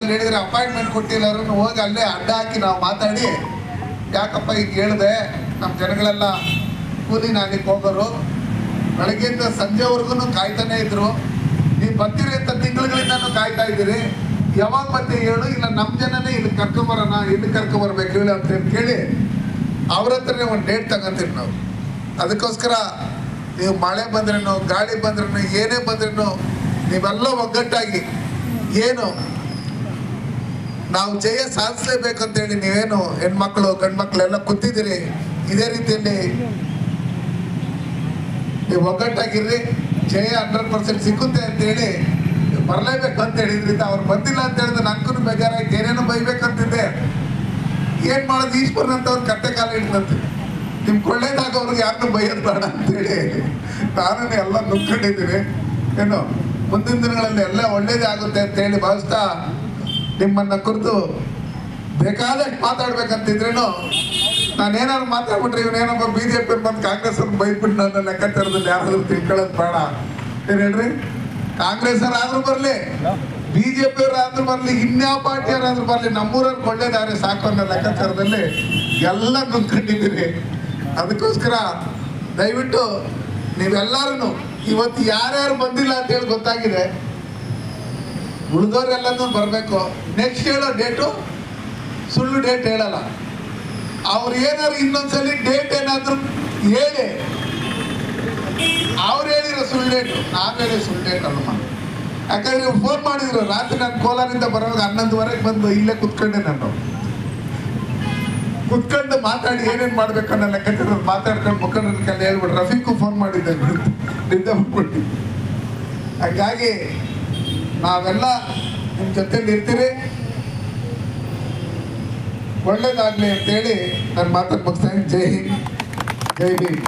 ಹೇಳಿದ್ರೆ ಅಪಾಯಿಂಟ್ಮೆಂಟ್ ಕೊಟ್ಟಿಲ್ಲ ಹೋಗಿ ಅಲ್ಲೇ ಅಡ್ಡ ಹಾಕಿ ನಾವು ಮಾತಾಡಿ ಯಾಕಪ್ಪ ಈಗ ಹೇಳಿದೆ ನಮ್ಮ ಜನಗಳೆಲ್ಲ ಕೂಲಿ ನಾಲಿಗೆ ಹೋಗೋರು ಬೆಳಗ್ಗೆಯಿಂದ ಸಂಜೆವರೆಗೂ ಕಾಯ್ತಾನೆ ಇದ್ರು ನೀವು ಬರ್ತೀರಿ ಅಂತ ತಿಂಗಳುಗಳಿಂದನೂ ಕಾಯ್ತಾ ಇದ್ದೀರಿ ಯಾವಾಗ ಬರ್ತೀವಿ ಹೇಳು ಇಲ್ಲ ನಮ್ಮ ಜನನೇ ಇಲ್ಲಿ ಕರ್ಕೊಂಬರೋಣ ಇಲ್ಲಿ ಕರ್ಕೊಂಬರ್ಬೇಕು ಹೇಳಿ ಅಂತ ಕೇಳಿ ಅವ್ರ ಹತ್ರನೇ ಒಂದು ಡೇಟ್ ತಗೊಂತೀವಿ ನಾವು ಅದಕ್ಕೋಸ್ಕರ ನೀವು ಮಳೆ ಬಂದ್ರೂ ಗಾಳಿ ಬಂದ್ರೂ ಏನೇ ಬಂದ್ರೂ ನೀವೆಲ್ಲ ಒಗ್ಗಟ್ಟಾಗಿ ಏನು ನಾವು ಜಯ ಸಾಧಿಸಲೇಬೇಕಂತೇಳಿ ನೀವೇನು ಹೆಣ್ಮಕ್ಳು ಗಂಡ್ಮಕ್ಳೆಲ್ಲ ಕೂತಿದ್ದೀರಿ ಇದೇ ರೀತಿಯಲ್ಲಿ ನೀವು ಒಗ್ಗಟ್ಟಾಗಿರ್ರಿ ಜಯ 100% ಸಿಕ್ಕುತ್ತೆ ಅಂತೇಳಿ ಬರಲೇಬೇಕು ಅಂತ ಹೇಳಿದ್ರಿಂದ ಅವ್ರು ಬಂದಿಲ್ಲ ಅಂತ ಹೇಳಿದ್ರೆ ನನ್ಗೂ ಬೇಜಾರಾಯ್ತು ಏನೇನೋ ಬೈಬೇಕಂತಿದ್ದೆ ಏನ್ ಮಾಡೋದು ಈಶ್ವರನಂತವ್ರು ಕಟ್ಟೆ ಕಾಲ ಹಿಡ್ದಂತೆ ನಿಮ್ಗೆ ಒಳ್ಳೇದಾಗವ್ರಿಗೆ ಯಾರನ್ನೂ ಬೈಯೋದು ಬೇಡ ಅಂತೇಳಿ ನಾನು ಎಲ್ಲ ನುಗ್ಕೊಂಡಿದ್ದೀನಿ ಏನು ಮುಂದಿನ ದಿನಗಳಲ್ಲಿ ಎಲ್ಲ ಒಳ್ಳೇದೇ ಆಗುತ್ತೆ ಅಂತೇಳಿ ಭಾವಿಸ್ತಾ ನಿಮ್ಮನ್ನ ಕುರಿತು ಬೇಕಾದಷ್ಟು ಮಾತಾಡ್ಬೇಕಂತಿದ್ರೇನು ನಾನೇನಾದ್ರು ಮಾತಾಡ್ಬಿಟ್ರೆ ಇವನೇನೊಬ್ಬ BJP ಬಂದು ಕಾಂಗ್ರೆಸ್ ಅವ್ರು ಬೈದ್ಬಿಟ್ಟು ನನ್ನ ಲೆಕ್ಕಾಚಾರದಲ್ಲಿ ಯಾರಾದ್ರೂ ತಿಳ್ಕೊಳ್ಳೋದು ಬೇಡ ಏನ್ ಹೇಳ್ರಿ ಕಾಂಗ್ರೆಸ್ ಆದ್ರೂ ಬರ್ಲಿ BJP ಅವರಾದ್ರೂ ಬರ್ಲಿ ಇನ್ಯಾವ ಪಾರ್ಟಿ ಅವರಾದ್ರೂ ಬರ್ಲಿ ನಮ್ಮೂರವ್ರು ಒಳ್ಳೇದಾದ್ರೆ ಸಾಕು ಅನ್ನೋ ಲೆಕ್ಕಾಚಾರದಲ್ಲಿ ಎಲ್ಲ ನುಗ್ಕೊಂಡಿದ್ದೀರಿ ಅದಕ್ಕೋಸ್ಕರ ದಯವಿಟ್ಟು ನೀವೆಲ್ಲರೂ ಇವತ್ತು ಯಾರ್ಯಾರು ಬಂದಿಲ್ಲ ಅಂತ ಹೇಳಿ ಗೊತ್ತಾಗಿದೆ ಉಳಿದವ್ರೆಲ್ಲನೂ ಬರಬೇಕು ನೆಕ್ಸ್ಟ್ ಹೇಳೋ ಡೇಟು ಸುಳ್ಳು ಡೇಟ್ ಹೇಳಲ್ಲ ಅವ್ರು ಏನಾದ್ರು ಇನ್ನೊಂದ್ಸಲಿ ಡೇಟ್ ಏನಾದ್ರು ಹೇಳಿ ಅವ್ರು ಹೇಳಿರೋ ಸುಳ್ಳು ಡೇಟು ನಾವ್ ಹೇಳಿ ಸುಳ್ಳು ಡೇಟ್ ಅಲ್ಲಮ್ಮ ಯಾಕಂದ್ರೆ ನೀವು ಫೋನ್ ಮಾಡಿದ್ರು ರಾತ್ರಿ ನಾನು ಕೋಲಾರಿಂದ ಬರೋವಾಗ 11:30 ಬಂದು ಇಲ್ಲೇ ಕುತ್ಕೊಂಡೆ ನಾನು ಕುತ್ಕೊಂಡು ಮಾತಾಡಿ ಏನೇನ್ ಮಾಡ್ಬೇಕು ಅನ್ನೋ ಲೆಕ್ಕಾಚಾರ ಮಾತಾಡ್ಕೊಂಡು ಮುಖಂಡರಿಗೆಲ್ಲ ಹೇಳ್ಬಿಟ್ಟು ರಫೀಕು ಫೋನ್ ಮಾಡಿದ್ದೆ ನಿದ್ದೆ ಬಿಟ್ಬಿಟ್ಟು ಹಾಗಾಗಿ ನಾವೆಲ್ಲ ನಿಮ್ಮ ಜೊತೆಲಿ ಇರ್ತೀರಿ ಒಳ್ಳೇದಾಗ್ಲಿ ಅಂತೇಳಿ ನಾನು ಮಾತಾಡ್ ಮುಗಿಸ್ತಾ ಜೈ ಹಿಂದ್ ಜೈ ಭೀಮ್